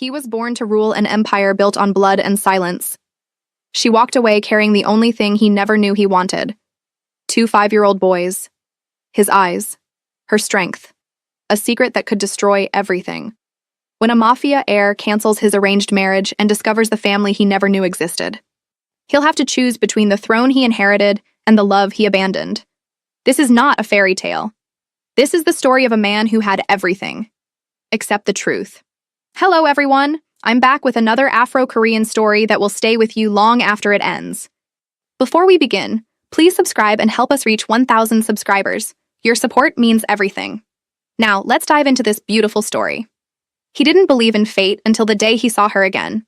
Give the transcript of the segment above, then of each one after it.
He was born to rule an empire built on blood and silence. She walked away carrying the only thing he never knew he wanted. 2 5-year-old boys. His eyes. Her strength. A secret that could destroy everything. When a mafia heir cancels his arranged marriage and discovers the family he never knew existed, he'll have to choose between the throne he inherited and the love he abandoned. This is not a fairy tale. This is the story of a man who had everything, except the truth. Hello, everyone. I'm back with another Afro-Korean story that will stay with you long after it ends. Before we begin, please subscribe and help us reach 1,000 subscribers. Your support means everything. Now, let's dive into this beautiful story. He didn't believe in fate until the day he saw her again.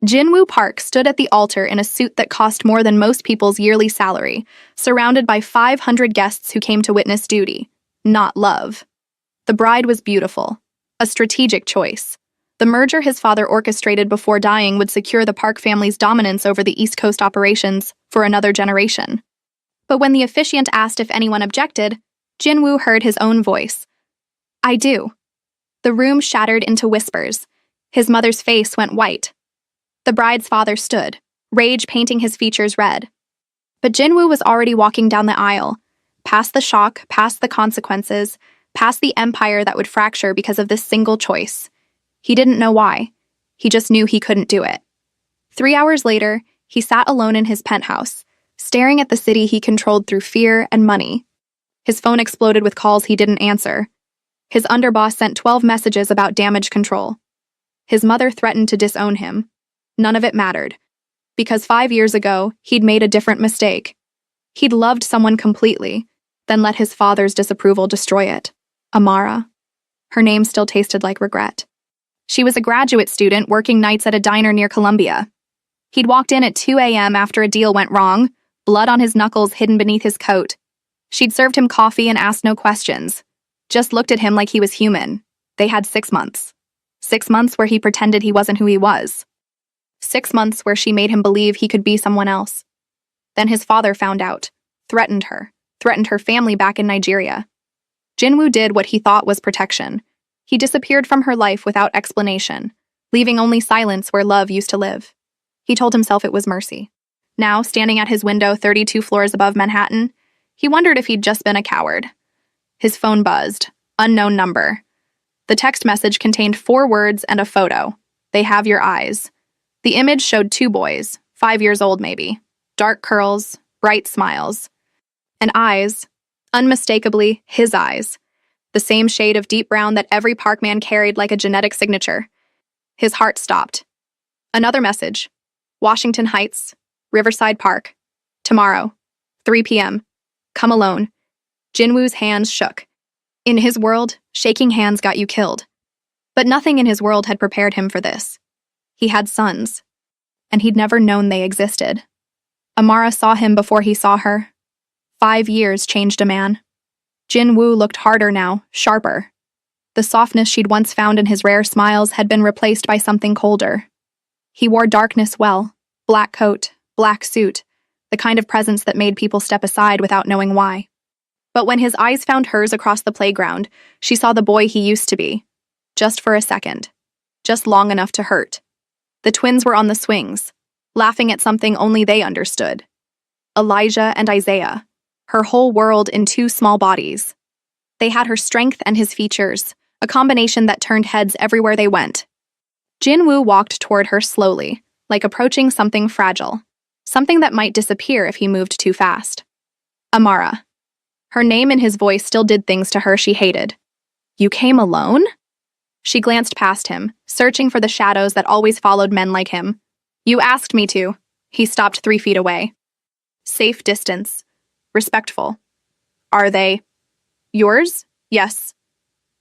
Jin-woo Park stood at the altar in a suit that cost more than most people's yearly salary, surrounded by 500 guests who came to witness duty, not love. The bride was beautiful, a strategic choice. The merger his father orchestrated before dying would secure the Park family's dominance over the East Coast operations for another generation. But when the officiant asked if anyone objected, Jin-woo heard his own voice. "I do." The room shattered into whispers. His mother's face went white. The bride's father stood, rage painting his features red. But Jin-woo was already walking down the aisle, past the shock, past the consequences, past the empire that would fracture because of this single choice. He didn't know why. He just knew he couldn't do it. 3 hours later, he sat alone in his penthouse, staring at the city he controlled through fear and money. His phone exploded with calls he didn't answer. His underboss sent 12 messages about damage control. His mother threatened to disown him. None of it mattered. Because 5 years ago, he'd made a different mistake. He'd loved someone completely, then let his father's disapproval destroy it. Amara. Her name still tasted like regret. She was a graduate student working nights at a diner near Columbia. He'd walked in at 2 a.m. after a deal went wrong, blood on his knuckles hidden beneath his coat. She'd served him coffee and asked no questions. Just looked at him like he was human. They had 6 months. 6 months where he pretended he wasn't who he was. 6 months where she made him believe he could be someone else. Then his father found out, threatened her family back in Nigeria. Jin-woo did what he thought was protection. He disappeared from her life without explanation, leaving only silence where love used to live. He told himself it was mercy. Now, standing at his window 32 floors above Manhattan, he wondered if he'd just been a coward. His phone buzzed. Unknown number. The text message contained 4 words and a photo. "They have your eyes." The image showed 2 boys, 5 years old maybe, dark curls, bright smiles, and eyes, unmistakably his eyes, the same shade of deep brown that every Park man carried like a genetic signature. His heart stopped. Another message. Washington Heights, Riverside Park. Tomorrow, 3 p.m. Come alone. Jin-woo's hands shook. In his world, shaking hands got you killed. But nothing in his world had prepared him for this. He had sons, and he'd never known they existed. Amara saw him before he saw her. 5 years changed a man. Jin-woo looked harder now, sharper. The softness she'd once found in his rare smiles had been replaced by something colder. He wore darkness well, black coat, black suit, the kind of presence that made people step aside without knowing why. But when his eyes found hers across the playground, she saw the boy he used to be. Just for a second. Just long enough to hurt. The twins were on the swings, laughing at something only they understood. Elijah and Isaiah. Her whole world in 2 small bodies. They had her strength and his features, a combination that turned heads everywhere they went. Jin-woo walked toward her slowly, like approaching something fragile. Something that might disappear if he moved too fast. Amara. Her name and his voice still did things to her she hated. "You came alone?" She glanced past him, searching for the shadows that always followed men like him. "You asked me to." He stopped 3 feet away. Safe distance. Respectful. "Are they yours?" "Yes."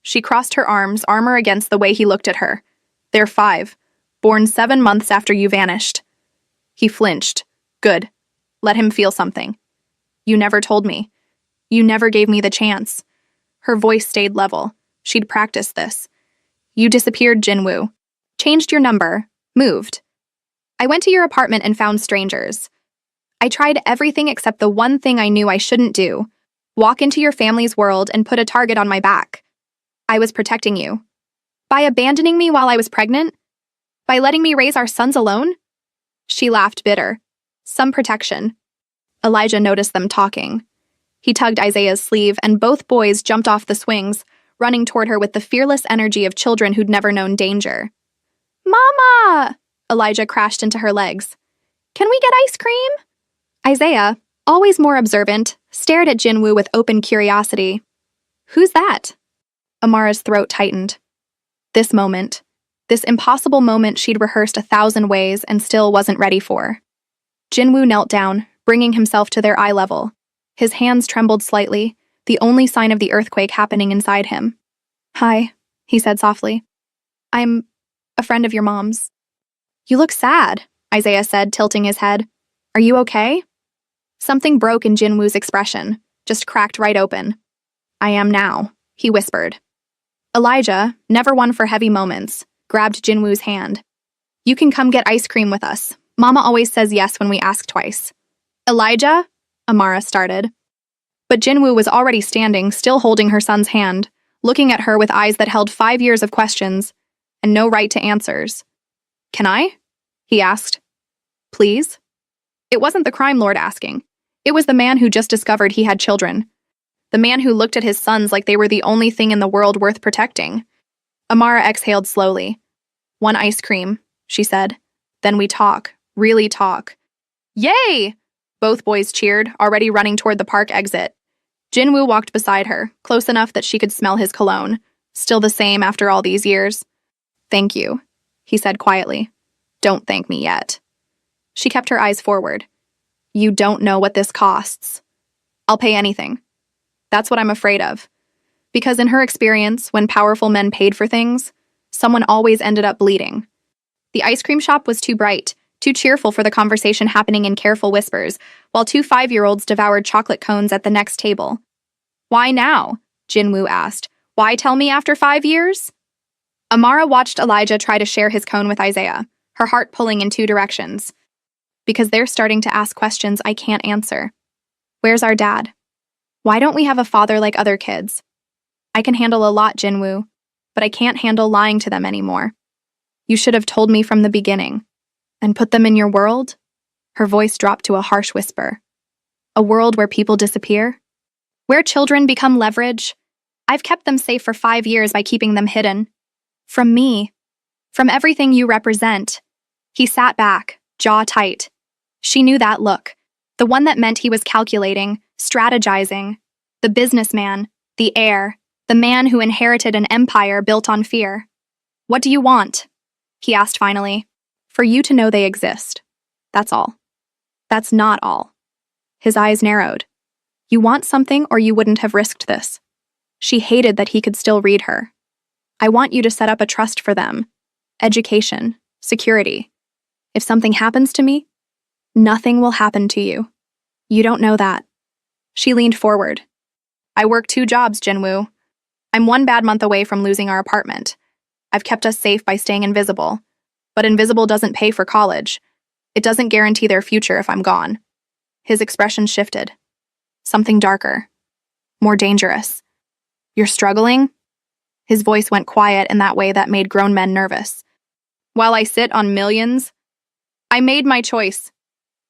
She crossed her arms, armor against the way he looked at her. "They're 5, born 7 months after you vanished." He flinched. "Good. Let him feel something." "You never told me. You never gave me the chance." Her voice stayed level. She'd practiced this. "You disappeared, Jin-woo. Changed your number. Moved. I went to your apartment and found strangers. I tried everything except the one thing I knew I shouldn't do. Walk into your family's world and put a target on my back. I was protecting you. By abandoning me while I was pregnant, By letting me raise our sons alone? She laughed bitter. Some protection. Elijah noticed them talking. He tugged Isaiah's sleeve, and both boys jumped off the swings, running toward her with the fearless energy of children who'd never known danger. Mama! Elijah crashed into her legs. Can we get ice cream? Isaiah, always more observant, stared at Jinwoo with open curiosity. Who's that? Amara's throat tightened. This moment. This impossible moment she'd rehearsed 1,000 ways and still wasn't ready for. Jinwoo knelt down, bringing himself to their eye level. His hands trembled slightly, the only sign of the earthquake happening inside him. Hi, he said softly. I'm a friend of your mom's. You look sad, Isaiah said, tilting his head. Are you okay? Something broke in Jinwoo's expression, just cracked right open. I am now, he whispered. Elijah, never one for heavy moments, grabbed Jinwoo's hand. You can come get ice cream with us. Mama always says yes when we ask twice. Elijah? Amara started. But Jinwoo was already standing, still holding her son's hand, looking at her with eyes that held 5 years of questions and no right to answers. Can I? He asked. Please? It wasn't the crime lord asking. It was the man who just discovered he had children. The man who looked at his sons like they were the only thing in the world worth protecting. Amara exhaled slowly. One ice cream, she said. Then we talk. Really talk. Yay! Both boys cheered, already running toward the park exit. Jinwoo walked beside her, close enough that she could smell his cologne. Still the same after all these years. Thank you, he said quietly. Don't thank me yet. She kept her eyes forward. You don't know what this costs. I'll pay anything. That's what I'm afraid of. Because in her experience, when powerful men paid for things, someone always ended up bleeding. The ice cream shop was too bright, too cheerful for the conversation happening in careful whispers, while 2 5-year-olds devoured chocolate cones at the next table. Why now? Jinwoo asked. Why tell me after 5 years? Amara watched Elijah try to share his cone with Isaiah, her heart pulling in 2 directions. Because they're starting to ask questions I can't answer. Where's our dad? Why don't we have a father like other kids? I can handle a lot, Jinwoo, but I can't handle lying to them anymore. You should have told me from the beginning. And put them in your world? Her voice dropped to a harsh whisper. A world where people disappear? Where children become leverage? I've kept them safe for 5 years by keeping them hidden. From me. From everything you represent. He sat back, jaw tight. She knew that look. The one that meant he was calculating, strategizing. The businessman, the heir, the man who inherited an empire built on fear. What do you want? He asked finally. For you to know they exist. That's all. That's not all. His eyes narrowed. You want something or you wouldn't have risked this. She hated that he could still read her. I want you to set up a trust for them. Education. Security. If something happens to me, nothing will happen to you. You don't know that. She leaned forward. I work 2 jobs, Jinwoo. I'm 1 bad month away from losing our apartment. I've kept us safe by staying invisible. But invisible doesn't pay for college. It doesn't guarantee their future if I'm gone. His expression shifted. Something darker. More dangerous. You're struggling? His voice went quiet in that way that made grown men nervous. While I sit on millions, I made my choice.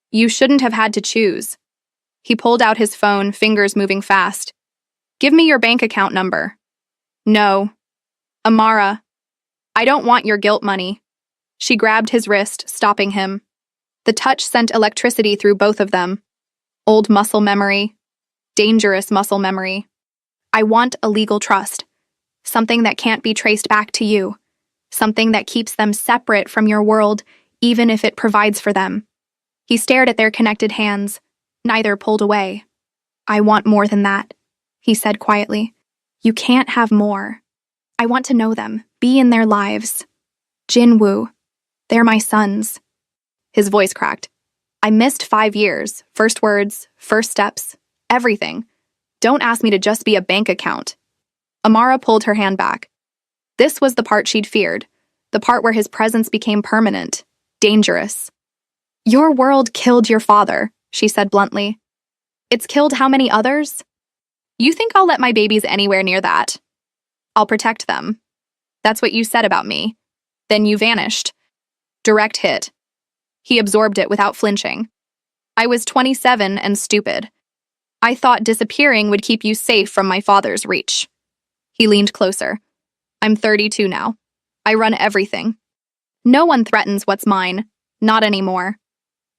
You shouldn't have had to choose. He pulled out his phone, fingers moving fast. Give me your bank account number. No. Amara. I don't want your guilt money. She grabbed his wrist, stopping him. The touch sent electricity through both of them. Old muscle memory. Dangerous muscle memory. I want a legal trust. Something that can't be traced back to you. Something that keeps them separate from your world, even if it provides for them. He stared at their connected hands. Neither pulled away. I want more than that, he said quietly. You can't have more. I want to know them, be in their lives. Jinwoo. They're my sons. His voice cracked. I missed 5 years, first words, first steps, everything. Don't ask me to just be a bank account. Amara pulled her hand back. This was the part she'd feared, the part where his presence became permanent, dangerous. Your world killed your father, she said bluntly. It's killed how many others? You think I'll let my babies anywhere near that? I'll protect them. That's what you said about me. Then you vanished. Direct hit. He absorbed it without flinching. I was 27 and stupid. I thought disappearing would keep you safe from my father's reach. He leaned closer. I'm 32 now. I run everything. No one threatens what's mine. Not anymore.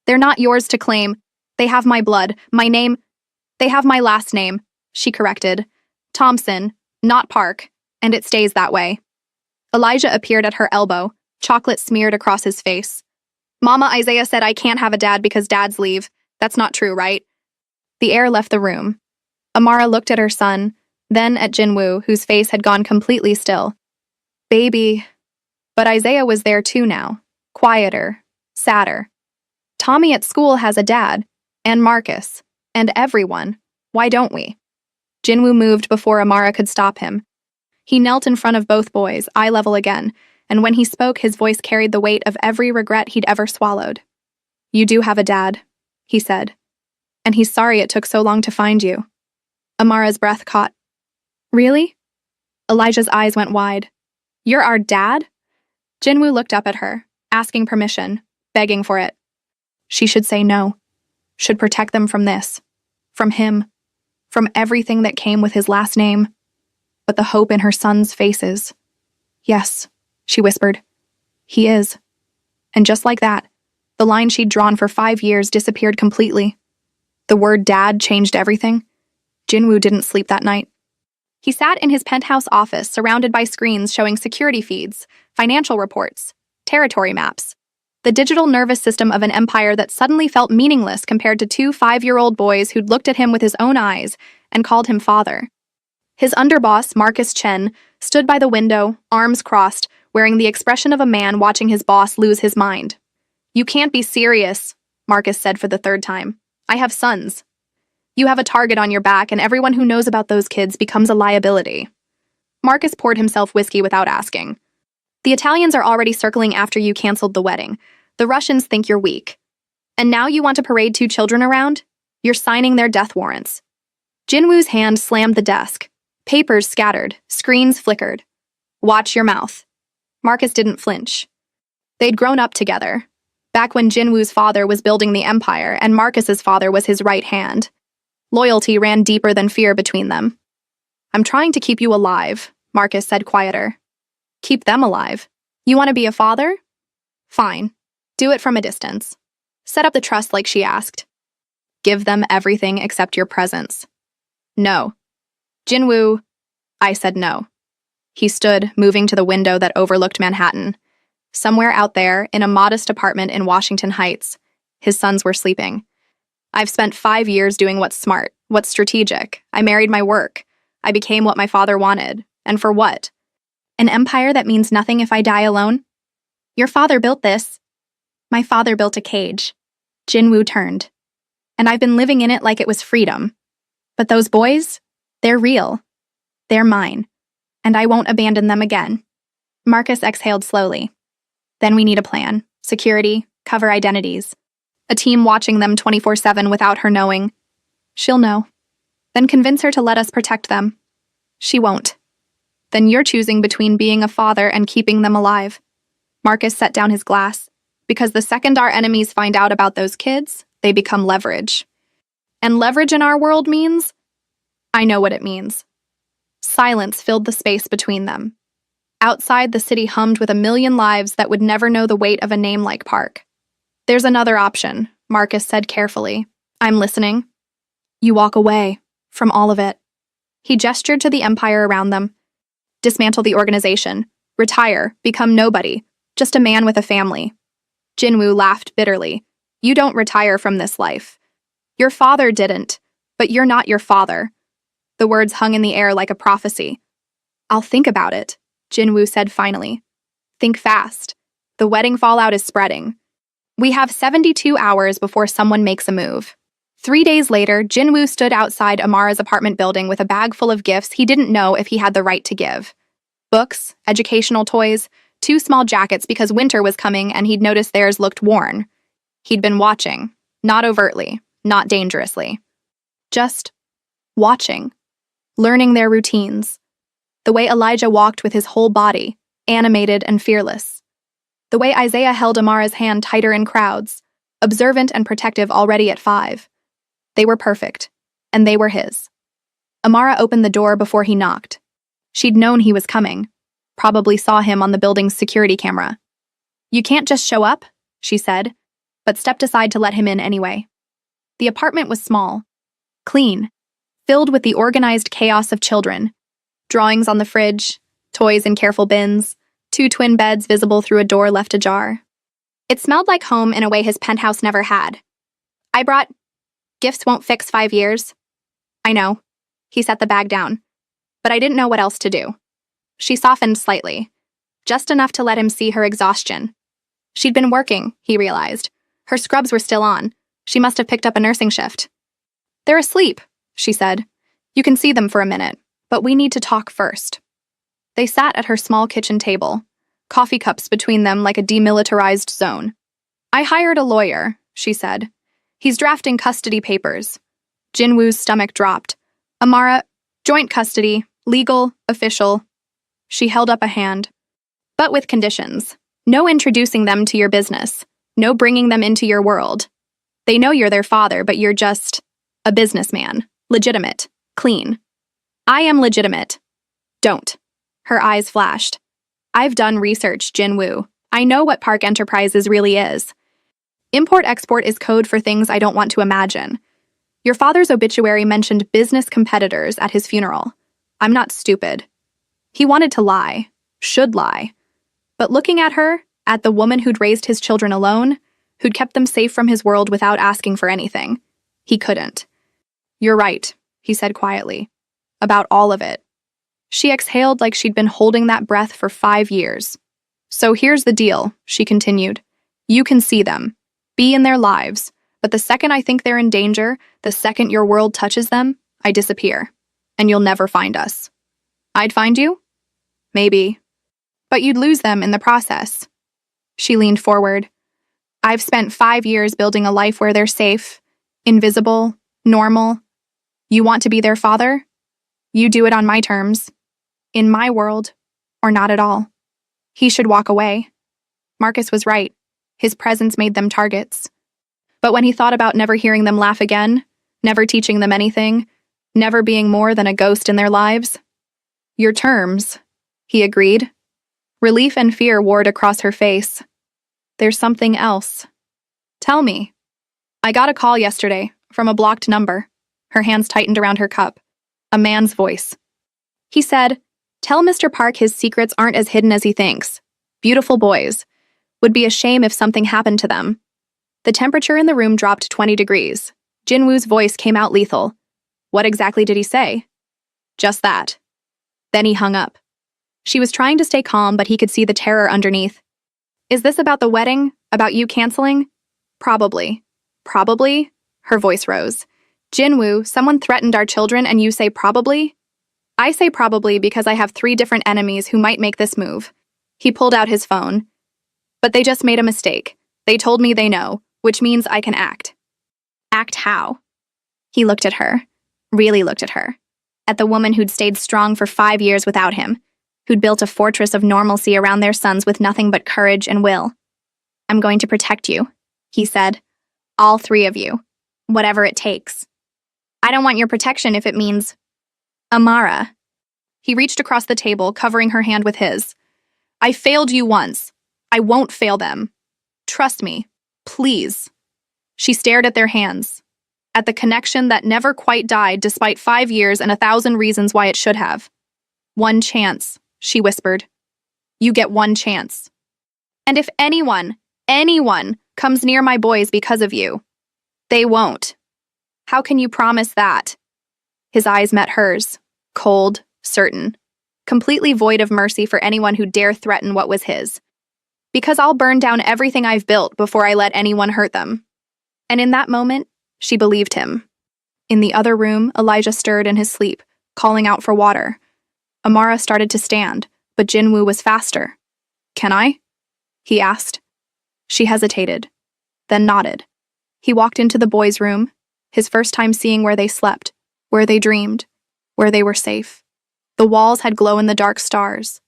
They're not yours to claim. They have my blood, my name. They have my last name, she corrected. Thompson, not Park, and it stays that way. Elijah appeared at her elbow, chocolate smeared across his face. Mama, Isaiah said I can't have a dad because dads leave. That's not true, right? The heir left the room. Amara looked at her son, then at Jinwoo, whose face had gone completely still. Baby. But Isaiah was there too now, quieter, sadder. Tommy at school has a dad, and Marcus, and everyone. Why don't we? Jinwoo moved before Amara could stop him. He knelt in front of both boys, eye level again, and when he spoke, his voice carried the weight of every regret he'd ever swallowed. You do have a dad, he said. And he's sorry it took so long to find you. Amara's breath caught. Really? Elijah's eyes went wide. You're our dad? Jinwoo looked up at her, asking permission, begging for it. She should say no. Should protect them from this. From him. From everything that came with his last name. But the hope in her son's faces. Yes, she whispered. He is. And just like that, the line she'd drawn for 5 years disappeared completely. The word dad changed everything. Jinwoo didn't sleep that night. He sat in his penthouse office surrounded by screens showing security feeds, financial reports, territory maps, the digital nervous system of an empire that suddenly felt meaningless compared to 2 5-year-old boys who'd looked at him with his own eyes and called him father. His underboss, Marcus Chen, stood by the window, arms crossed, wearing the expression of a man watching his boss lose his mind. You can't be serious, Marcus said for the 3rd time. I have sons. You have a target on your back, and everyone who knows about those kids becomes a liability. Marcus poured himself whiskey without asking. The Italians are already circling after you canceled the wedding. The Russians think you're weak. And now you want to parade 2 children around? You're signing their death warrants. Jinwoo's hand slammed the desk. Papers scattered. Screens flickered. Watch your mouth. Marcus didn't flinch. They'd grown up together. Back when Jinwoo's father was building the empire and Marcus's father was his right hand. Loyalty ran deeper than fear between them. I'm trying to keep you alive, Marcus said quieter. Keep them alive. You want to be a father? Fine. Do it from a distance. Set up the trust like she asked. Give them everything except your presence. No. Jinwoo, I said no. He stood, moving to the window that overlooked Manhattan. Somewhere out there, in a modest apartment in Washington Heights, his sons were sleeping. I've spent 5 years doing what's smart, what's strategic. I married my work. I became what my father wanted. And for what? An empire that means nothing if I die alone? Your father built this. My father built a cage. Jinwoo turned. And I've been living in it like it was freedom. But those boys, they're real. They're mine. And I won't abandon them again. Marcus exhaled slowly. Then we need a plan. Security, cover identities. A team watching them 24/7 without her knowing. She'll know. Then convince her to let us protect them. She won't. Then you're choosing between being a father and keeping them alive. Marcus set down his glass. Because the second our enemies find out about those kids, they become leverage. And leverage in our world means? I know what it means. Silence filled the space between them. Outside, the city hummed with a million lives that would never know the weight of a name like Park. There's another option, Marcus said carefully. I'm listening. You walk away from all of it. He gestured to the empire around them. Dismantle the organization. Retire. Become nobody. Just a man with a family. Jinwoo laughed bitterly. You don't retire from this life. Your father didn't, but you're not your father. The words hung in the air like a prophecy. I'll think about it, Jinwoo said finally. Think fast. The wedding fallout is spreading. We have 72 hours before someone makes a move. 3 days later, Jinwoo stood outside Amara's apartment building with a bag full of gifts he didn't know if he had the right to give. Books, educational toys, 2 small jackets because winter was coming and he'd noticed theirs looked worn. He'd been watching, not overtly, not dangerously. Just watching, learning their routines. The way Elijah walked with his whole body, animated and fearless. The way Isaiah held Amara's hand tighter in crowds, observant and protective already at 5. They were perfect, and they were his. Amara opened the door before he knocked. She'd known he was coming, probably saw him on the building's security camera. "You can't just show up," she said, but stepped aside to let him in anyway. The apartment was small, clean, filled with the organized chaos of children. Drawings on the fridge, toys in careful bins, 2 twin beds visible through a door left ajar. It smelled like home in a way his penthouse never had. "I brought... Gifts won't fix 5 years." "I know." He set the bag down. "But I didn't know what else to do." She softened slightly, just enough to let him see her exhaustion. She'd been working, he realized. Her scrubs were still on. She must have picked up a nursing shift. "They're asleep," she said. "You can see them for a minute, but we need to talk first." They sat at her small kitchen table, coffee cups between them like a demilitarized zone. "I hired a lawyer," she said. "He's drafting custody papers." Jinwoo's stomach dropped. "Amara, joint custody, legal, official." She held up a hand. "But with conditions. No introducing them to your business. No bringing them into your world. They know you're their father, but you're just a businessman. Legitimate. Clean." "I am legitimate." "Don't." Her eyes flashed. "I've done research, Jinwoo. I know what Park Enterprises really is. Import-export is code for things I don't want to imagine. Your father's obituary mentioned business competitors at his funeral. I'm not stupid." He wanted to lie. Should lie. But looking at her, at the woman who'd raised his children alone, who'd kept them safe from his world without asking for anything, he couldn't. "You're right," he said quietly. "About all of it." She exhaled like she'd been holding that breath for 5 years. "So here's the deal," she continued. "You can see them, be in their lives, but the second I think they're in danger, the second your world touches them, I disappear, and you'll never find us." "I'd find you?" "Maybe. But you'd lose them in the process." She leaned forward. "I've spent 5 years building a life where they're safe, invisible, normal. You want to be their father? You do it on my terms. In my world, or not at all." He should walk away. Marcus was right. His presence made them targets. But when he thought about never hearing them laugh again, never teaching them anything, never being more than a ghost in their lives, "Your terms," he agreed. Relief and fear warred across her face. "There's something else." "Tell me." "I got a call yesterday, from a blocked number." Her hands tightened around her cup. A man's voice. He said, "Tell Mr. Park his secrets aren't as hidden as he thinks. Beautiful boys. Would be a shame if something happened to them." The temperature in the room dropped 20 degrees. Jinwoo's voice came out lethal. "What exactly did he say?" "Just that." Then he hung up. She was trying to stay calm, but he could see the terror underneath. "Is this about the wedding? About you canceling?" "Probably." "Probably?" Her voice rose. "Jinwoo, someone threatened our children and you say probably?" "I say probably because I have 3 different enemies who might make this move." He pulled out his phone. "But they just made a mistake. They told me they know, which means I can act." "Act how?" He looked at her. Really looked at her. At the woman who'd stayed strong for 5 years without him, who'd built a fortress of normalcy around their sons with nothing but courage and will. "I'm going to protect you," he said. "All 3 of you. Whatever it takes." "I don't want your protection if it means..." "Amara." He reached across the table, covering her hand with his. "I failed you once. I won't fail them. Trust me. Please." She stared at their hands, at the connection that never quite died despite 5 years and 1,000 reasons why it should have. "One chance," she whispered. "You get 1 chance. And if anyone comes near my boys because of you, they won't." "How can you promise that?" His eyes met hers, cold, certain, completely void of mercy for anyone who dare threaten what was his. "Because I'll burn down everything I've built before I let anyone hurt them." And in that moment, she believed him. In the other room, Elijah stirred in his sleep, calling out for water. Amara started to stand, but Jinwoo was faster. "Can I?" he asked. She hesitated, then nodded. He walked into the boys' room, his first time seeing where they slept, where they dreamed, where they were safe. The walls had glow-in-the-dark stars,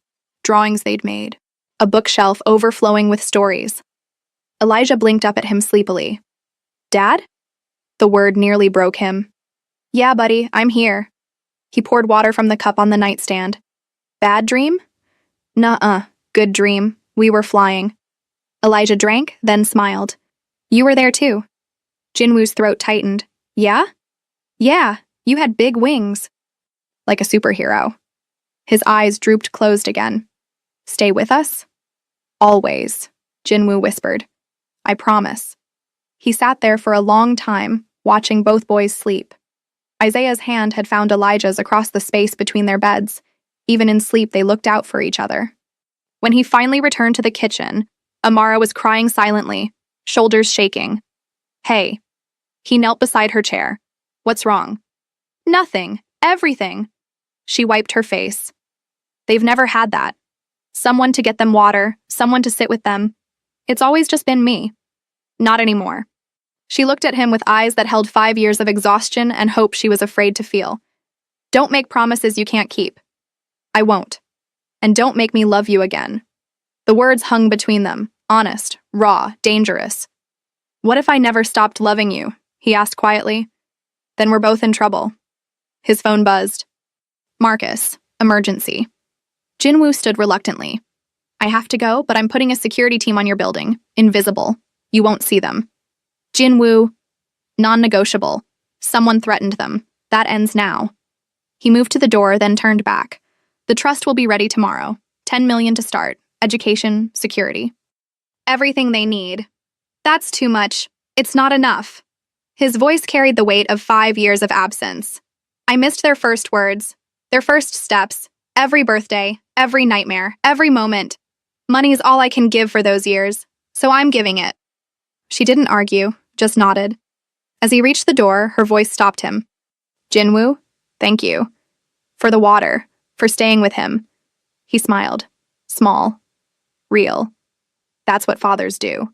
drawings they'd made, a bookshelf overflowing with stories. Elijah blinked up at him sleepily. Dad? The word nearly broke him. Yeah, buddy, I'm here. He poured water from the cup on the nightstand. Bad dream? Nuh-uh, good dream. We were flying. Elijah drank, then smiled. You were there too. Jinwoo's throat tightened. Yeah? Yeah, you had big wings. Like a superhero. His eyes drooped closed again. Stay with us? Always, Jinwoo whispered. I promise. He sat there for a long time, watching both boys sleep. Isaiah's hand had found Elijah's across the space between their beds. Even in sleep, they looked out for each other. When he finally returned to the kitchen, Amara was crying silently, shoulders shaking. Hey. He knelt beside her chair. What's wrong? Nothing. Everything. She wiped her face. They've never had that. Someone to get them water, someone to sit with them. It's always just been me. Not anymore. She looked at him with eyes that held 5 years of exhaustion and hope she was afraid to feel. Don't make promises you can't keep. I won't. And don't make me love you again. The words hung between them, honest, raw, dangerous. What if I never stopped loving you? He asked quietly. Then we're both in trouble. His phone buzzed. Marcus, emergency. Jinwoo stood reluctantly. I have to go, but I'm putting a security team on your building. Invisible. You won't see them. Jinwoo. Non-negotiable. Someone threatened them. That ends now. He moved to the door, then turned back. The trust will be ready tomorrow. 10 million to start. Education, security. Everything they need. That's too much. It's not enough. His voice carried the weight of 5 years of absence. I missed their first words, their first steps, every birthday, every nightmare, every moment. Money's all I can give for those years, so I'm giving it. She didn't argue, just nodded. As he reached the door, her voice stopped him. Jinwoo, thank you. For the water, for staying with him. He smiled. Small. Real. That's what fathers do.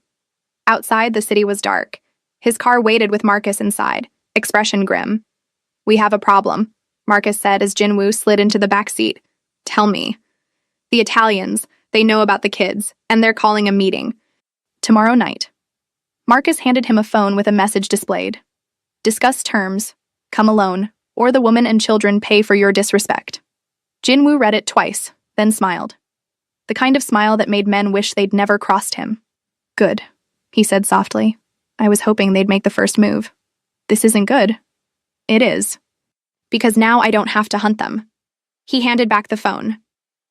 Outside, the city was dark. His car waited with Marcus inside, expression grim. We have a problem, Marcus said as Jinwoo slid into the back seat. Tell me. The Italians, they know about the kids, and they're calling a meeting. Tomorrow night. Marcus handed him a phone with a message displayed. Discuss terms, come alone, or the woman and children pay for your disrespect. Jinwoo read it twice, then smiled. The kind of smile that made men wish they'd never crossed him. Good, he said softly. I was hoping they'd make the first move. This isn't good. It is. Because now I don't have to hunt them. He handed back the phone.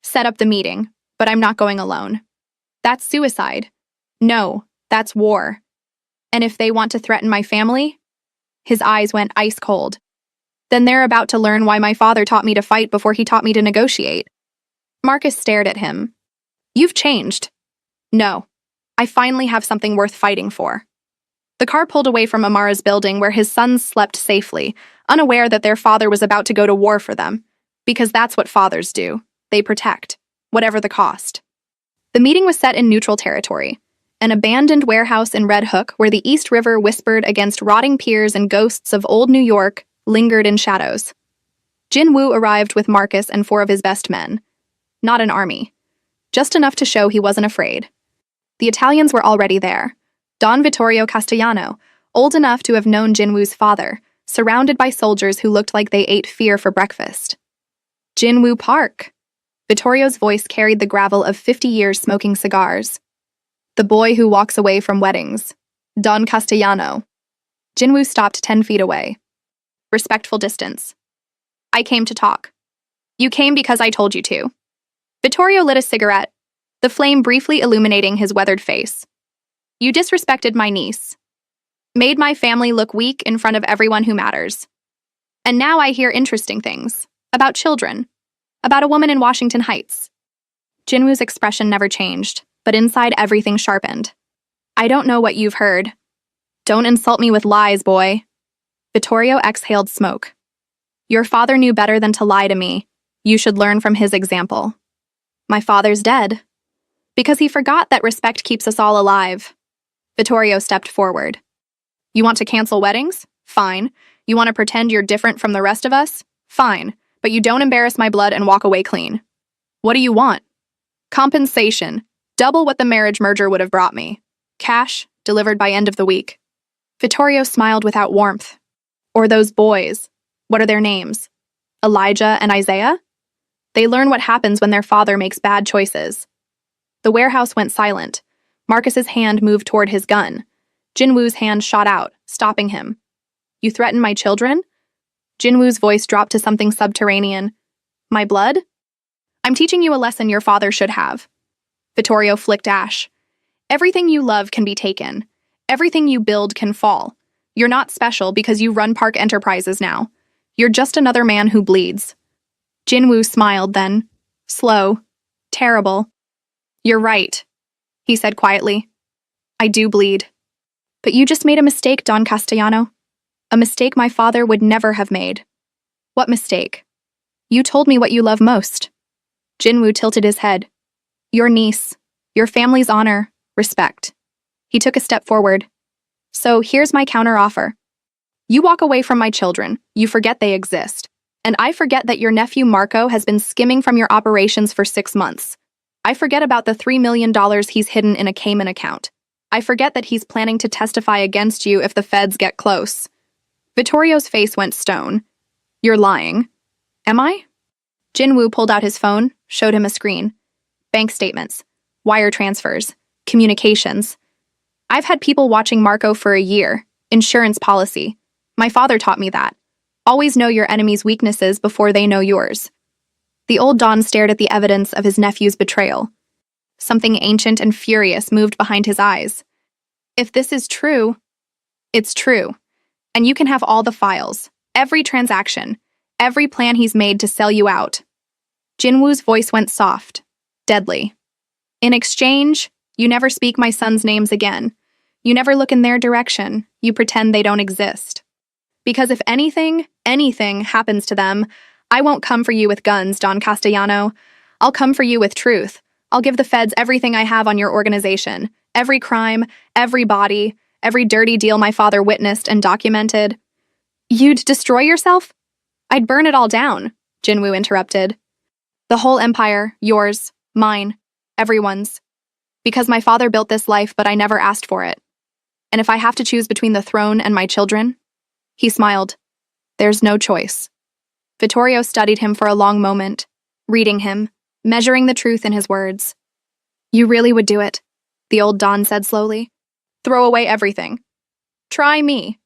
Set up the meeting, but I'm not going alone. That's suicide. No, that's war. And if they want to threaten my family? His eyes went ice cold. Then they're about to learn why my father taught me to fight before he taught me to negotiate. Marcus stared at him. You've changed. No. I finally have something worth fighting for. The car pulled away from Amara's building where his sons slept safely, unaware that their father was about to go to war for them. Because that's what fathers do. They protect, whatever the cost. The meeting was set in neutral territory, an abandoned warehouse in Red Hook where the East River whispered against rotting piers and ghosts of old New York lingered in shadows. Jinwoo arrived with Marcus and 4 of his best men. Not an army. Just enough to show he wasn't afraid. The Italians were already there. Don Vittorio Castellano, old enough to have known Jinwoo's father, surrounded by soldiers who looked like they ate fear for breakfast. Jinwoo Park. Vittorio's voice carried the gravel of 50 years smoking cigars. The boy who walks away from weddings. Don Castellano. Jinwoo stopped 10 feet away. Respectful distance. I came to talk. You came because I told you to. Vittorio lit a cigarette, the flame briefly illuminating his weathered face. You disrespected my niece. Made my family look weak in front of everyone who matters. And now I hear interesting things. About children. About a woman in Washington Heights. Jinwoo's expression never changed, but inside everything sharpened. I don't know what you've heard. Don't insult me with lies, boy. Vittorio exhaled smoke. Your father knew better than to lie to me. You should learn from his example. My father's dead. Because he forgot that respect keeps us all alive. Vittorio stepped forward. You want to cancel weddings? Fine. You want to pretend you're different from the rest of us? Fine. But you don't embarrass my blood and walk away clean. What do you want? Compensation. Double what the marriage merger would have brought me. Cash, delivered by end of the week. Vittorio smiled without warmth. Or those boys. What are their names? Elijah and Isaiah? They learn what happens when their father makes bad choices. The warehouse went silent. Marcus's hand moved toward his gun. Jinwoo's hand shot out, stopping him. You threaten my children? Jinwoo's voice dropped to something subterranean. My blood? I'm teaching you a lesson your father should have. Vittorio flicked ash. Everything you love can be taken. Everything you build can fall. You're not special because you run Park Enterprises now. You're just another man who bleeds. Jinwoo smiled then. Slow. Terrible. You're right, he said quietly. I do bleed. But you just made a mistake, Don Castellano. A mistake my father would never have made. What mistake? You told me what you love most. Jinwoo tilted his head. Your niece. Your family's honor. Respect. He took a step forward. So here's my counteroffer. You walk away from my children, you forget they exist, and I forget that your nephew Marco has been skimming from your operations for 6 months. I forget about the $3 million he's hidden in a Cayman account. I forget that he's planning to testify against you if the feds get close. Vittorio's face went stone. You're lying. Am I? Jinwoo pulled out his phone, showed him a screen. Bank statements, wire transfers, communications. I've had people watching Marco for a year. Insurance policy. My father taught me that. Always know your enemy's weaknesses before they know yours. The old Don stared at the evidence of his nephew's betrayal. Something ancient and furious moved behind his eyes. If this is true, it's true. And you can have all the files, every transaction, every plan he's made to sell you out. Jinwoo's voice went soft, deadly. In exchange, you never speak my son's names again. You never look in their direction. You pretend they don't exist. Because if anything happens to them, I won't come for you with guns, Don Castellano. I'll come for you with truth. I'll give the feds everything I have on your organization. Every crime, every body, every dirty deal my father witnessed and documented. You'd destroy yourself? I'd burn it all down, Jinwoo interrupted. The whole empire, yours, mine, everyone's. Because my father built this life, but I never asked for it. And if I have to choose between the throne and my children? He smiled. There's no choice. Vittorio studied him for a long moment, reading him, measuring the truth in his words. You really would do it, the old Don said slowly. Throw away everything. Try me.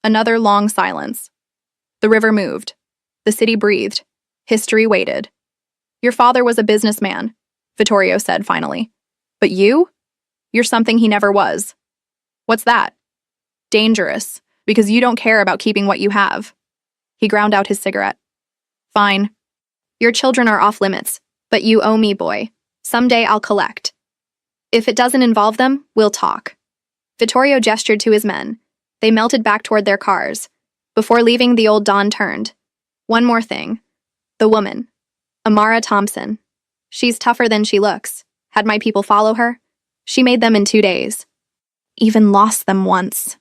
Another long silence. The river moved. The city breathed. History waited. Your father was a businessman, Vittorio said finally. But you? You're something he never was. What's that? Dangerous, because you don't care about keeping what you have. He ground out his cigarette. Fine. Your children are off limits, but you owe me, boy. Someday I'll collect. If it doesn't involve them, we'll talk. Vittorio gestured to his men. They melted back toward their cars. Before leaving, the old Don turned. One more thing. The woman. Amara Thompson. She's tougher than she looks. Had my people follow her? She made them in 2 days. Even lost them once.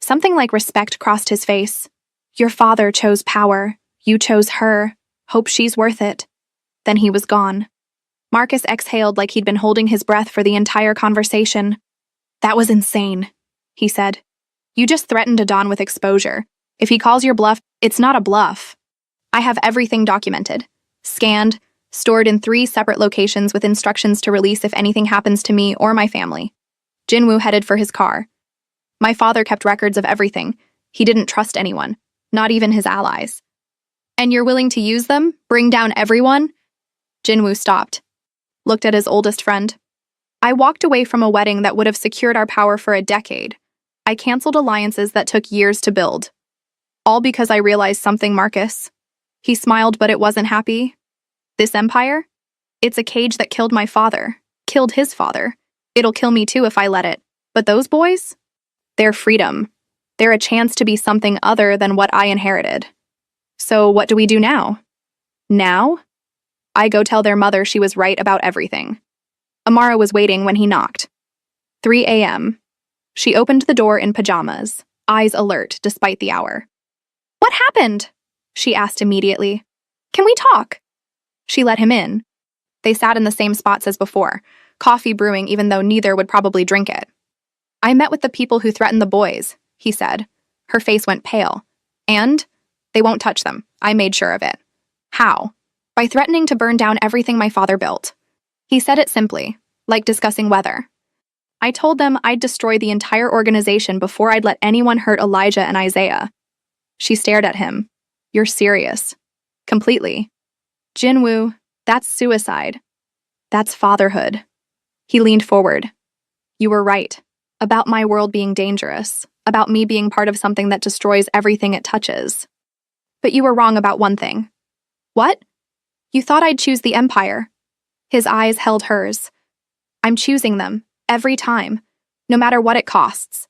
Something like respect crossed his face. Your father chose power. You chose her. Hope she's worth it. Then he was gone. Marcus exhaled like he'd been holding his breath for the entire conversation. That was insane, he said. You just threatened a Don with exposure. If he calls your bluff, it's not a bluff. I have everything documented, scanned, stored in 3 separate locations with instructions to release if anything happens to me or my family. Jinwoo headed for his car. My father kept records of everything. He didn't trust anyone, not even his allies. And you're willing to use them? Bring down everyone? Jinwoo stopped, looked at his oldest friend. I walked away from a wedding that would have secured our power for a decade. I canceled alliances that took years to build. All because I realized something, Marcus. He smiled, but it wasn't happy. This empire? It's a cage that killed my father, killed his father. It'll kill me too if I let it. But those boys? They're freedom. They're a chance to be something other than what I inherited. So what do we do now? Now? I go tell their mother she was right about everything. Amara was waiting when he knocked. 3 a.m. She opened the door in pajamas, eyes alert despite the hour. What happened? She asked immediately. Can we talk? She let him in. They sat in the same spots as before, coffee brewing even though neither would probably drink it. I met with the people who threatened the boys, he said. Her face went pale. And? They won't touch them. I made sure of it. How? By threatening to burn down everything my father built. He said it simply, like discussing weather. I told them I'd destroy the entire organization before I'd let anyone hurt Elijah and Isaiah. She stared at him. You're serious. Completely. Jinwoo, that's suicide. That's fatherhood. He leaned forward. You were right. About my world being dangerous. About me being part of something that destroys everything it touches. But you were wrong about one thing. What? You thought I'd choose the Empire. His eyes held hers. I'm choosing them, every time, no matter what it costs.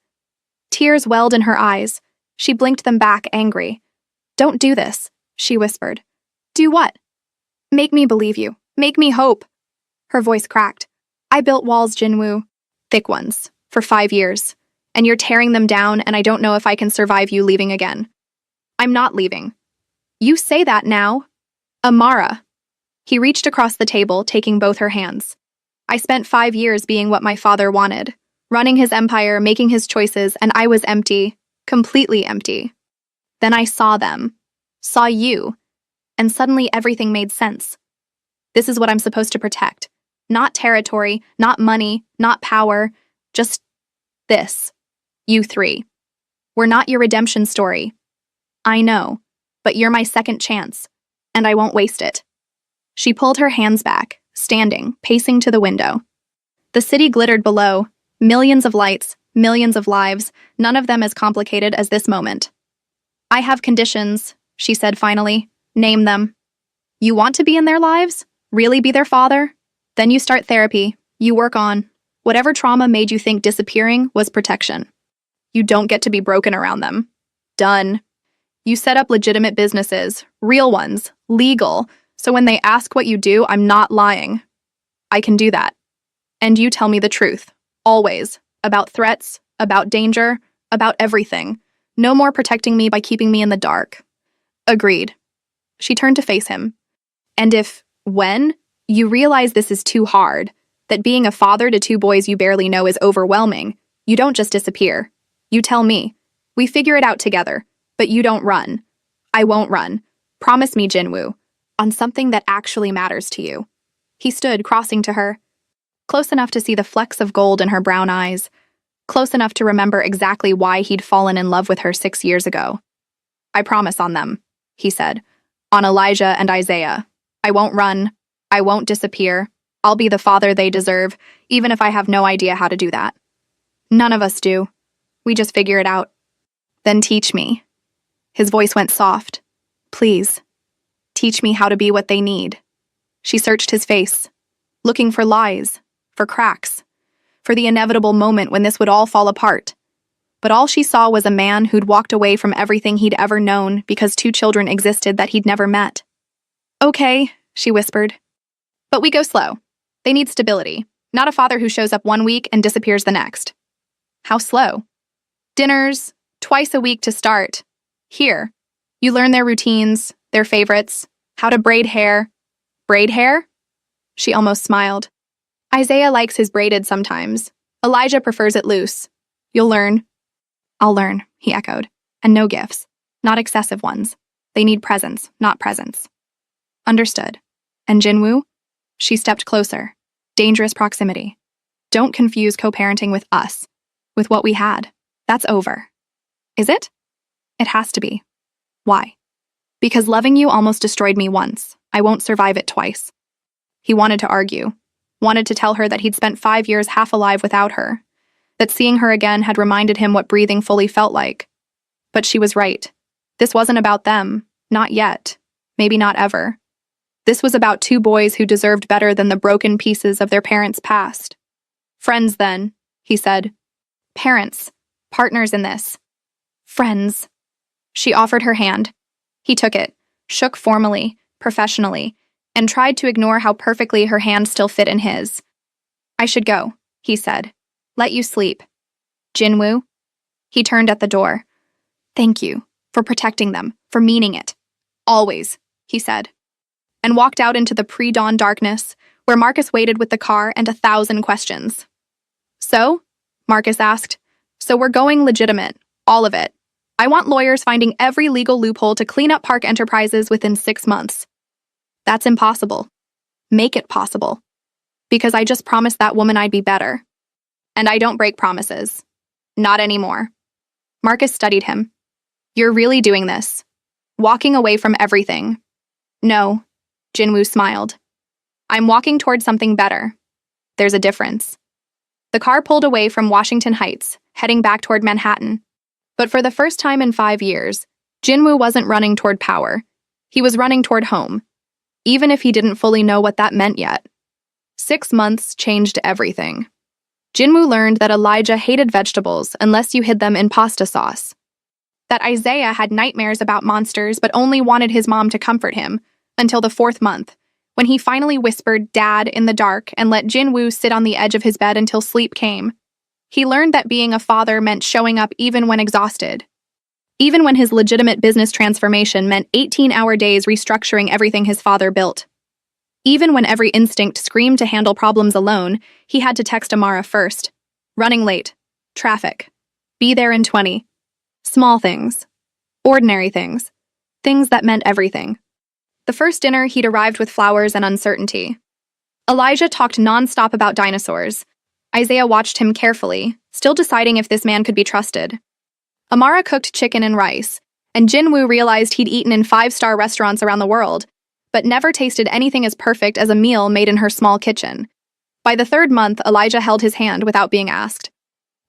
Tears welled in her eyes. She blinked them back, angry. Don't do this, she whispered. Do what? Make me believe you. Make me hope. Her voice cracked. I built walls, Jinwoo. Thick ones, for 5 years. And you're tearing them down, and I don't know if I can survive you leaving again. I'm not leaving. You say that now. Amara. He reached across the table, taking both her hands. I spent 5 years being what my father wanted, running his empire, making his choices, and I was empty, completely empty. Then I saw them, saw you, and suddenly everything made sense. This is what I'm supposed to protect. Not territory, not money, not power, just this. You three. We're not your redemption story. I know, but you're my second chance, and I won't waste it. She pulled her hands back, standing, pacing to the window. The city glittered below, millions of lights, millions of lives, none of them as complicated as this moment. I have conditions, she said finally. Name them. You want to be in their lives? Really be their father? Then you start therapy. You work on whatever trauma made you think disappearing was protection. You don't get to be broken around them. Done. You set up legitimate businesses, real ones, legal, so when they ask what you do, I'm not lying. I can do that. And you tell me the truth, always, about threats, about danger, about everything. No more protecting me by keeping me in the dark. Agreed. She turned to face him. And when, you realize this is too hard, that being a father to 2 boys you barely know is overwhelming, you don't just disappear. You tell me. We figure it out together, but you don't run. I won't run. Promise me, Jinwoo, on something that actually matters to you. He stood, crossing to her, close enough to see the flecks of gold in her brown eyes, close enough to remember exactly why he'd fallen in love with her 6 years ago. I promise on them, he said, on Elijah and Isaiah. I won't run. I won't disappear. I'll be the father they deserve, even if I have no idea how to do that. None of us do. We just figure it out. Then teach me. His voice went soft. Please. Teach me how to be what they need. She searched his face, looking for lies, for cracks, for the inevitable moment when this would all fall apart. But all she saw was a man who'd walked away from everything he'd ever known because 2 children existed that he'd never met. Okay, she whispered. But we go slow. They need stability, not a father who shows up 1 week and disappears the next. How slow? Dinners, twice a week to start. Here, you learn their routines, their favorites, how to braid hair. Braid hair? She almost smiled. Isaiah likes his braided sometimes. Elijah prefers it loose. You'll learn. I'll learn, he echoed. And no gifts. Not excessive ones. They need presents, not presents. Understood. And Jinwoo? She stepped closer. Dangerous proximity. Don't confuse co-parenting with us. With what we had. That's over. Is it? It has to be. Why? Because loving you almost destroyed me once. I won't survive it twice. He wanted to argue. Wanted to tell her that he'd spent 5 years half alive without her. That seeing her again had reminded him what breathing fully felt like. But she was right. This wasn't about them. Not yet. Maybe not ever. This was about 2 boys who deserved better than the broken pieces of their parents' past. Friends, then, he said. Parents. Partners in this. Friends. She offered her hand. He took it, shook formally, professionally, and tried to ignore how perfectly her hand still fit in his. I should go, he said. Let you sleep. Jinwoo? He turned at the door. Thank you, for protecting them, for meaning it. Always, he said. And walked out into the pre-dawn darkness, where where Marcus waited with the car and 1,000 questions. So? Marcus asked. So we're going legitimate. All of it. I want lawyers finding every legal loophole to clean up Park Enterprises within 6 months. That's impossible. Make it possible. Because I just promised that woman I'd be better. And I don't break promises. Not anymore. Marcus studied him. You're really doing this. Walking away from everything. No. Jinwoo smiled. I'm walking toward something better. There's a difference. The car pulled away from Washington Heights, heading back toward Manhattan. But for the first time in 5 years, Jinwoo wasn't running toward power. He was running toward home, even if he didn't fully know what that meant yet. 6 months changed everything. Jinwoo learned that Elijah hated vegetables unless you hid them in pasta sauce. That Isaiah had nightmares about monsters but only wanted his mom to comfort him, until the 4th month, when he finally whispered "Dad" in the dark and let Jinwoo sit on the edge of his bed until sleep came. He learned that being a father meant showing up even when exhausted. Even when his legitimate business transformation meant 18-hour days restructuring everything his father built. Even when every instinct screamed to handle problems alone, he had to text Amara first. Running late. Traffic. Be there in 20. Small things. Ordinary things. Things that meant everything. The first dinner, he'd arrived with flowers and uncertainty. Elijah talked nonstop about dinosaurs. Isaiah watched him carefully, still deciding if this man could be trusted. Amara cooked chicken and rice, and Jinwoo realized he'd eaten in 5-star restaurants around the world, but never tasted anything as perfect as a meal made in her small kitchen. By the 3rd month, Elijah held his hand without being asked.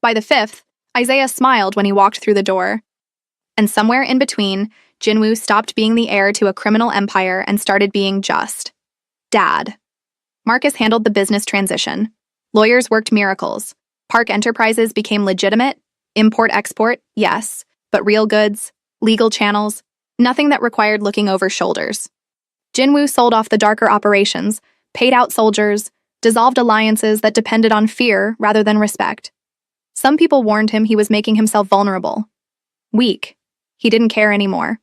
By the 5th, Isaiah smiled when he walked through the door. And somewhere in between, Jinwoo stopped being the heir to a criminal empire and started being just Dad. Marcus handled the business transition. Lawyers worked miracles. Park Enterprises became legitimate. Import-export, yes, but real goods, legal channels, nothing that required looking over shoulders. Jinwoo sold off the darker operations, paid out soldiers, dissolved alliances that depended on fear rather than respect. Some people warned him he was making himself vulnerable. Weak. He didn't care anymore.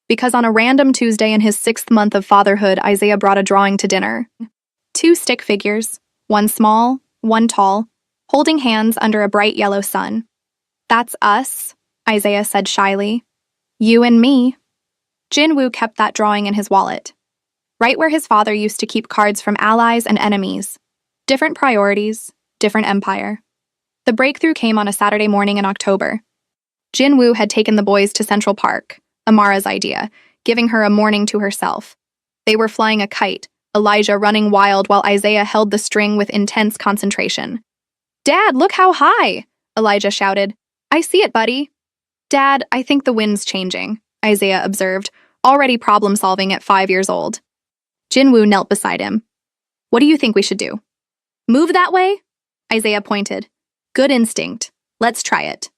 Because on a random Tuesday in his 6th month of fatherhood, Isaiah brought a drawing to dinner. 2 stick figures, one small, one tall, holding hands under a bright yellow sun. That's us, Isaiah said shyly. You and me. Jinwoo kept that drawing in his wallet. Right where his father used to keep cards from allies and enemies. Different priorities, different empire. The breakthrough came on a Saturday morning in October. Jinwoo had taken the boys to Central Park, Amara's idea, giving her a morning to herself. They were flying a kite, Elijah running wild while Isaiah held the string with intense concentration. Dad, look how high! Elijah shouted. I see it, buddy. Dad, I think the wind's changing, Isaiah observed, already problem-solving at 5 years old. Jinwoo knelt beside him. What do you think we should do? Move that way? Isaiah pointed. Good instinct. Let's try it.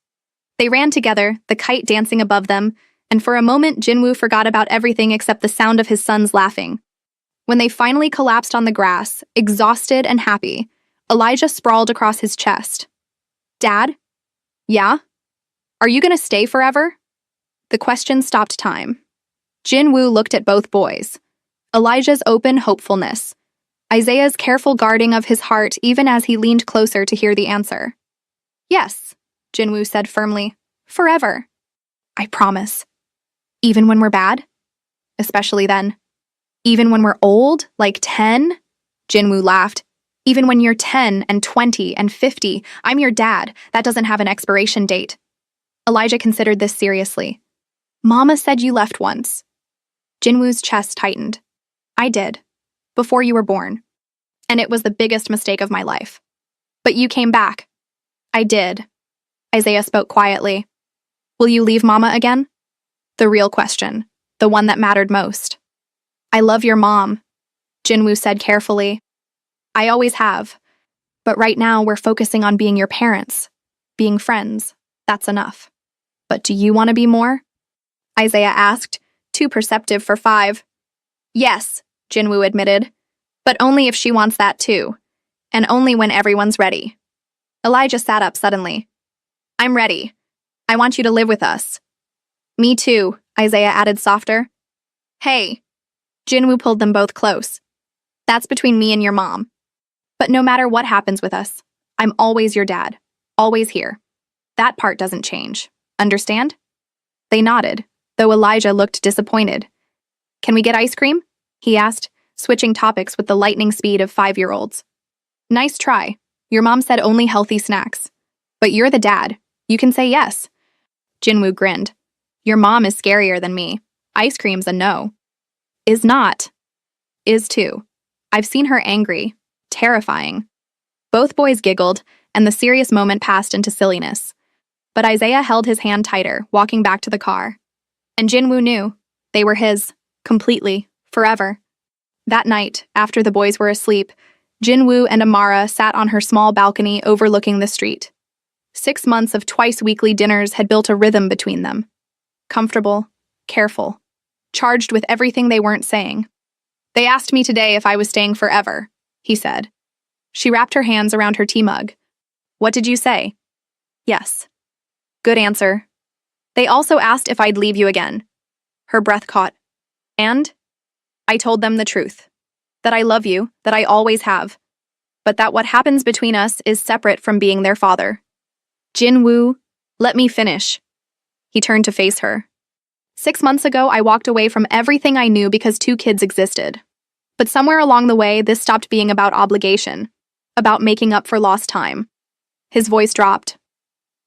They ran together, the kite dancing above them, and for a moment Jinwoo forgot about everything except the sound of his sons laughing. When they finally collapsed on the grass, exhausted and happy, Elijah sprawled across his chest. Dad? Yeah? Are you going to stay forever? The question stopped time. Jinwoo looked at both boys. Elijah's open hopefulness. Isaiah's careful guarding of his heart even as he leaned closer to hear the answer. Yes, Jinwoo said firmly. Forever. I promise. Even when we're bad? Especially then. Even when we're old, like 10? Jinwoo laughed. Even when you're 10 and 20 and 50, I'm your dad. That doesn't have an expiration date. Elijah considered this seriously. Mama said you left once. Jinwoo's chest tightened. I did. Before you were born. And it was the biggest mistake of my life. But you came back. I did. Isaiah spoke quietly. Will you leave Mama again? The real question. The one that mattered most. I love your mom, Jinwoo said carefully. I always have. But right now we're focusing on being your parents. Being friends. That's enough. But do you want to be more? Isaiah asked, too perceptive for 5. Yes, Jinwoo admitted. But only if she wants that too. And only when everyone's ready. Elijah sat up suddenly. I'm ready. I want you to live with us. Me too, Isaiah added softer. Hey. Jinwoo pulled them both close. That's between me and your mom. But no matter what happens with us, I'm always your dad. Always here. That part doesn't change. Understand? They nodded, though Elijah looked disappointed. Can we get ice cream? He asked, switching topics with the lightning speed of 5-year-olds. Nice try. Your mom said only healthy snacks. But you're the dad. You can say yes. Jinwoo grinned. Your mom is scarier than me. Ice cream's a no. Is not. Is too. I've seen her angry. Terrifying. Both boys giggled, and the serious moment passed into silliness. But Isaiah held his hand tighter, walking back to the car. And Jinwoo knew. They were his. Completely. Forever. That night, after the boys were asleep, Jinwoo and Amara sat on her small balcony overlooking the street. 6 months of twice-weekly dinners had built a rhythm between them. Comfortable, careful, charged with everything they weren't saying. They asked me today if I was staying forever, he said. She wrapped her hands around her tea mug. What did you say? Yes. Good answer. They also asked if I'd leave you again. Her breath caught. And? I told them the truth. That I love you, that I always have. But that what happens between us is separate from being their father. Jinwoo, let me finish. He turned to face her. 6 months ago, I walked away from everything I knew because 2 kids existed. But somewhere along the way, this stopped being about obligation, about making up for lost time. His voice dropped.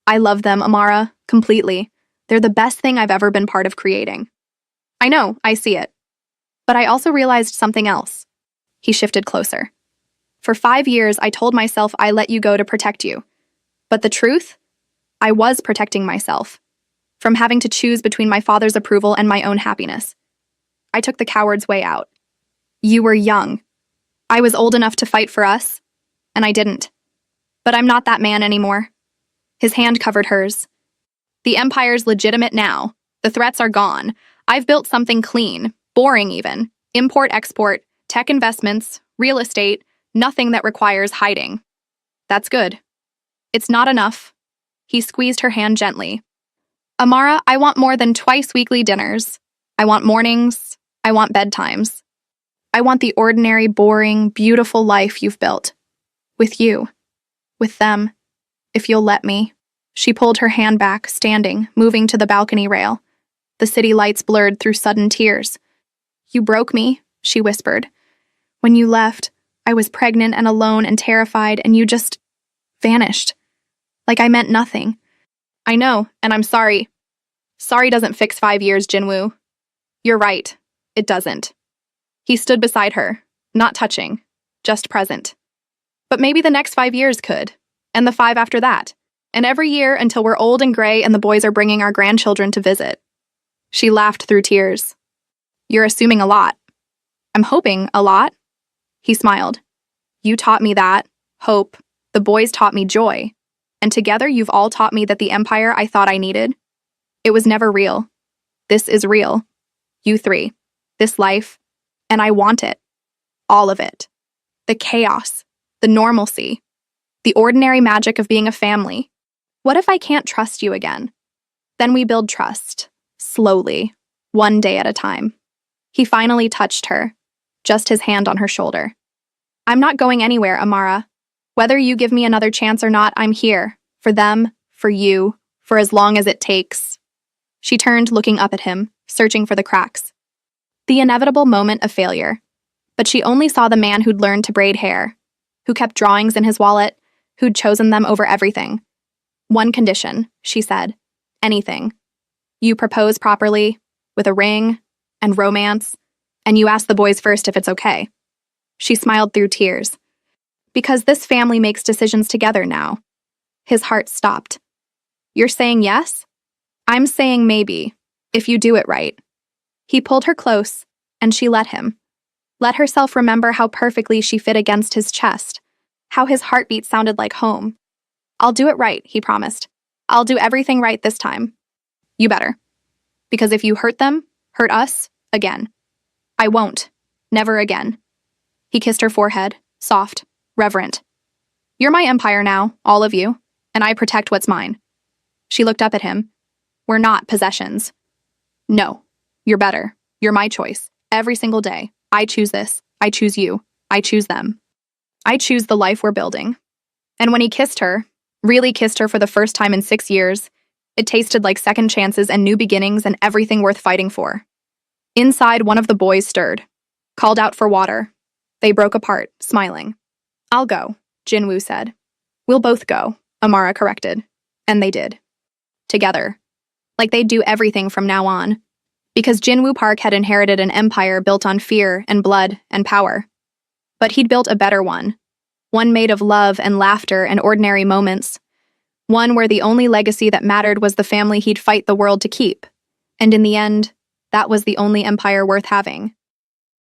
I love them, Amara, completely. They're the best thing I've ever been part of creating. I know, I see it. But I also realized something else. He shifted closer. For 5 years, I told myself I let you go to protect you. But the truth? I was protecting myself. From having to choose between my father's approval and my own happiness. I took the coward's way out. You were young. I was old enough to fight for us, and I didn't. But I'm not that man anymore. His hand covered hers. The Empire's legitimate now. The threats are gone. I've built something clean, boring even. Import-export, tech investments, real estate, nothing that requires hiding. That's good. It's not enough. He squeezed her hand gently. Amara, I want more than twice-weekly dinners. I want mornings. I want bedtimes. I want the ordinary, boring, beautiful life you've built. With you. With them. If you'll let me. She pulled her hand back, standing, moving to the balcony rail. The city lights blurred through sudden tears. You broke me, she whispered. When you left, I was pregnant and alone and terrified, and you just vanished. Like I meant nothing. I know, and I'm sorry. Sorry doesn't fix 5 years, Jinwoo. You're right. It doesn't. He stood beside her, not touching, just present. But maybe the next 5 years could, and the 5 after that, and every year until we're old and gray and the boys are bringing our grandchildren to visit. She laughed through tears. You're assuming a lot. I'm hoping a lot. He smiled. You taught me that, hope. The boys taught me joy. And together you've all taught me that the empire I thought I needed, it was never real. This is real. You 3. This life. And I want it. All of it. The chaos. The normalcy. The ordinary magic of being a family. What if I can't trust you again? Then we build trust. Slowly. One day at a time. He finally touched her. Just his hand on her shoulder. I'm not going anywhere, Amara. Whether you give me another chance or not, I'm here. For them, for you, for as long as it takes. She turned, looking up at him, searching for the cracks. The inevitable moment of failure. But she only saw the man who'd learned to braid hair, who kept drawings in his wallet, who'd chosen them over everything. One condition, she said. Anything. You propose properly, with a ring, and romance, and you ask the boys first if it's okay. She smiled through tears. Because this family makes decisions together now. His heart stopped. You're saying yes? I'm saying maybe, if you do it right. He pulled her close, and she let him. Let herself remember how perfectly she fit against his chest, how his heartbeat sounded like home. I'll do it right, he promised. I'll do everything right this time. You better. Because if you hurt them, hurt us, again. I won't. Never again. He kissed her forehead, soft, reverent. You're my empire now, all of you, and I protect what's mine. She looked up at him. We're not possessions. No, you're better. You're my choice. Every single day. I choose this. I choose you. I choose them. I choose the life we're building. And when he kissed her, really kissed her for the first time in 6 years, it tasted like second chances and new beginnings and everything worth fighting for. Inside, one of the boys stirred, called out for water. They broke apart, smiling. I'll go, Jinwoo said. We'll both go, Amara corrected. And they did. Together. Like they'd do everything from now on. Because Jinwoo Park had inherited an empire built on fear and blood and power. But he'd built a better one. One made of love and laughter and ordinary moments. One where the only legacy that mattered was the family he'd fight the world to keep. And in the end, that was the only empire worth having.